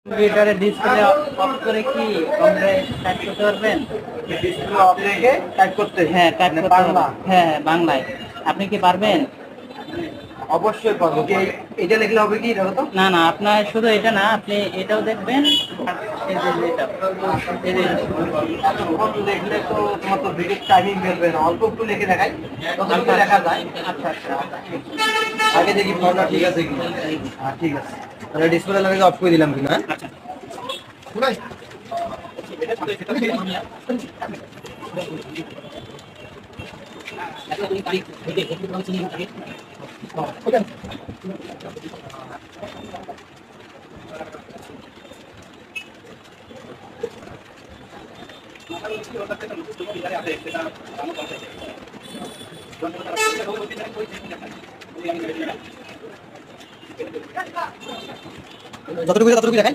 কম্পিউটারের display of করে কি কম্পিউটারে টাইপ করতে পারবেন? ডিসপ্লে অফ রেখে টাইপ করতে? হ্যাঁ, টাইপ মানে করতে বাংলা? হবে। হ্যাঁ, বাংলায়। আপনি কি পারবেন? অবশ্যই পারবো। কি এটা লিখলে হবে কি দেখো তো? না, না, আপনার শুধু এটা না, আপনি এটাও দেখবেন। আর এই যে এটা, এই যে এতক্ষণ লিখলে তো তোমার তো ভিডিও টাইমিং বেরবে না। অল্প একটু লিখে দেখাই, ততটুকু লেখা যায়। আচ্ছা, আচ্ছা। আগে দেখি ফর্মটা ঠিক আছে কি। হ্যাঁ ঠিক আছে, তাহলে ডিসপ্লে লাগে অফ করে দিলাম কিনা। আচ্ছা। যতটুকু ততটুকু দেখাই।